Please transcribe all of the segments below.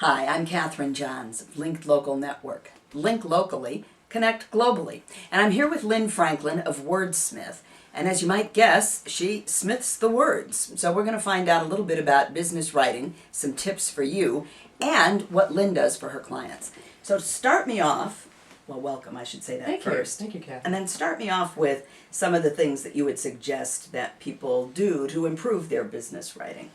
Hi, I'm Catherine Johns of Link Local Network. Link locally, connect globally. And I'm here with Lynne Franklin of Wordsmith. And as you might guess, she smiths the words. So we're going to find out a little bit about business writing, some tips for you, and what Lynne does for her clients. So to start me off, well, welcome, I should say that first. Thank you, Catherine. And then start me off with some of the things that you would suggest that people do to improve their business writing.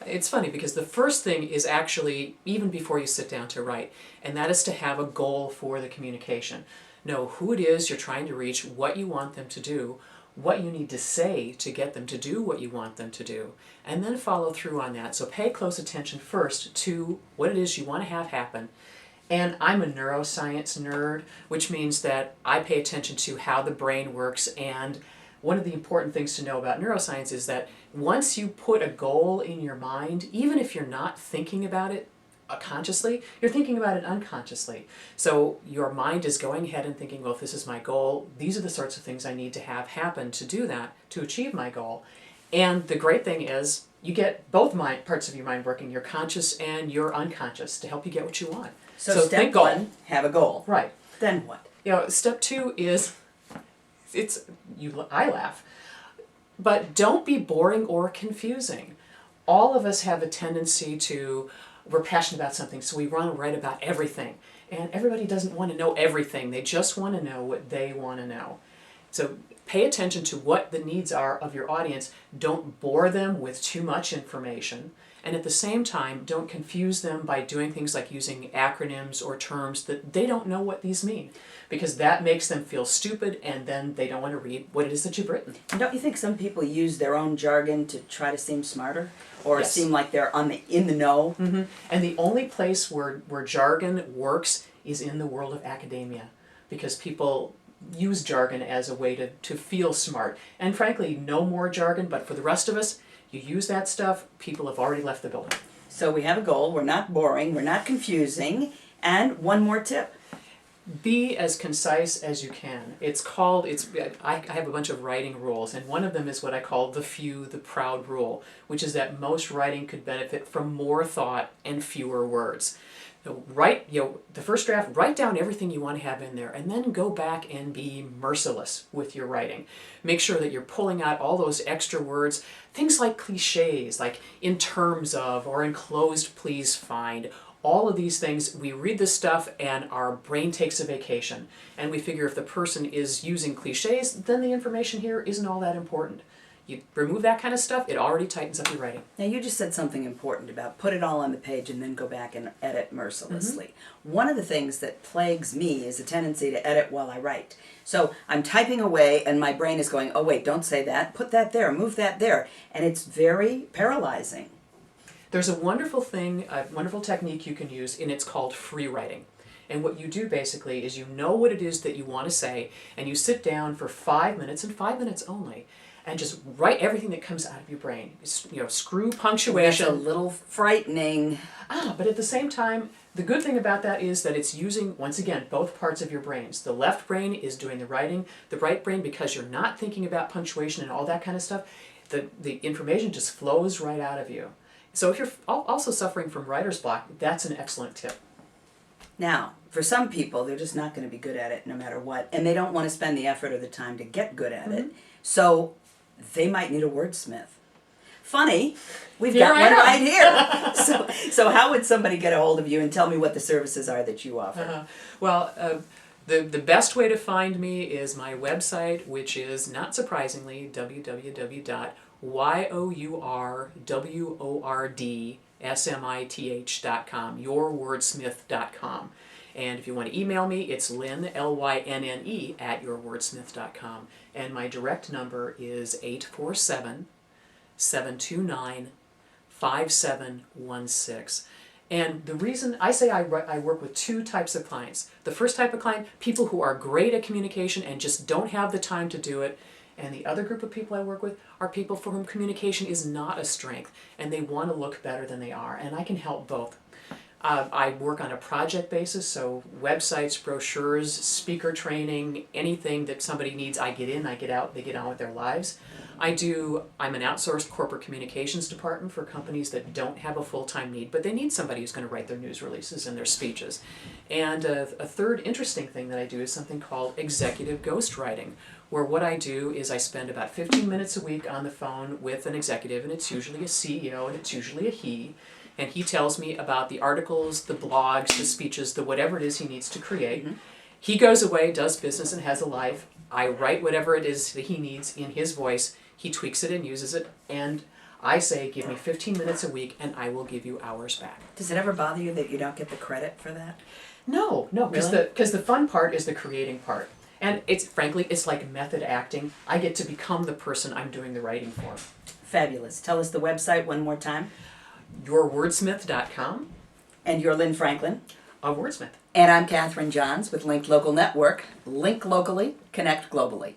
It's funny because the first thing is actually even before you sit down to write, and that is to have a goal for the communication. Know who it is you're trying to reach, what you want them to do, what you need to say to get them to do what you want them to do, and then follow through on that. So pay close attention first to what it is you want to have happen. And I'm a neuroscience nerd, which means that I pay attention to how the brain works. And one of the important things to know about neuroscience is that once you put a goal in your mind, even if you're not thinking about it consciously, you're thinking about it unconsciously. So your mind is going ahead and thinking, well, if this is my goal, these are the sorts of things I need to have happen to do that, to achieve my goal. And the great thing is you get both parts of your mind working, your conscious and your unconscious, to help you get what you want. So step one, have a goal. Right. Then what? Step two is, I laugh, but don't be boring or confusing. All of us have a tendency we're passionate about something, so we want to write about everything. And everybody doesn't want to know everything. They just want to know what they want to know. So pay attention to what the needs are of your audience. Don't bore them with too much information. And at the same time, don't confuse them by doing things like using acronyms or terms that they don't know what these mean, because that makes them feel stupid and then they don't want to read what it is that you've written. And don't you think some people use their own jargon to try to seem smarter or Yes. seem like they're in the know? Mm-hmm. And the only place where jargon works is in the world of academia, because people use jargon as a way to feel smart. And frankly, no more jargon, but for the rest of us, you use that stuff, people have already left the building. So we have a goal, we're not boring, we're not confusing, and one more tip. Be as concise as you can. I have a bunch of writing rules, and one of them is what I call the few, the proud rule, which is that most writing could benefit from more thought and fewer words. So the first draft, write down everything you want to have in there, and then go back and be merciless with your writing. Make sure that you're pulling out all those extra words, things like cliches, like in terms of or enclosed please find. All of these things, we read this stuff and our brain takes a vacation. And we figure if the person is using cliches, then the information here isn't all that important. You remove that kind of stuff, it already tightens up your writing. Now you just said something important about put it all on the page and then go back and edit mercilessly. One of the things that plagues me is a tendency to edit while I write. So I'm typing away and my brain is going, oh wait, don't say that, put that there, move that there. And it's very paralyzing. There's a wonderful technique you can use, and it's called free writing. And what you do basically is you know what it is that you want to say, and you sit down for 5 minutes, and 5 minutes only, and just write everything that comes out of your brain. Screw punctuation. That's a little frightening. But at the same time, the good thing about that is that it's using, once again, both parts of your brains. The left brain is doing the writing. The right brain, because you're not thinking about punctuation and all that kind of stuff, the information just flows right out of you. So if you're also suffering from writer's block, that's an excellent tip. Now, for some people, they're just not going to be good at it no matter what, and they don't want to spend the effort or the time to get good at it, so they might need a wordsmith. Funny, we've got one right here. So how would somebody get a hold of you and tell me what the services are that you offer? The best way to find me is my website, which is, not surprisingly, www.yourwordsmith.com, yourwordsmith.com. And if you want to email me, it's Lynne, Lynne, @yourwordsmith.com. And my direct number is 847-729-5716. And the reason I say I work with two types of clients. The first type of client, people who are great at communication and just don't have the time to do it. And the other group of people I work with are people for whom communication is not a strength and they want to look better than they are. And I can help both. I work on a project basis, so websites, brochures, speaker training, anything that somebody needs, I get in, I get out, they get on with their lives. I'm an outsourced corporate communications department for companies that don't have a full-time need, but they need somebody who's going to write their news releases and their speeches. And a third interesting thing that I do is something called executive ghostwriting, where what I do is I spend about 15 minutes a week on the phone with an executive, and it's usually a CEO, and it's usually a he, and he tells me about the articles, the blogs, the speeches, the whatever it is he needs to create. Mm-hmm. He goes away, does business, and has a life. I write whatever it is that he needs in his voice. He tweaks it and uses it, and I say, give me 15 minutes a week, and I will give you hours back. Does it ever bother you that you don't get the credit for that? No, because Really? the fun part is the creating part. And it's frankly, it's like method acting. I get to become the person I'm doing the writing for. Fabulous. Tell us the website one more time. YourWordsmith.com. And you're Lynne Franklin. Of Wordsmith. And I'm Catherine Johns with Link Local Network. Link locally, connect globally.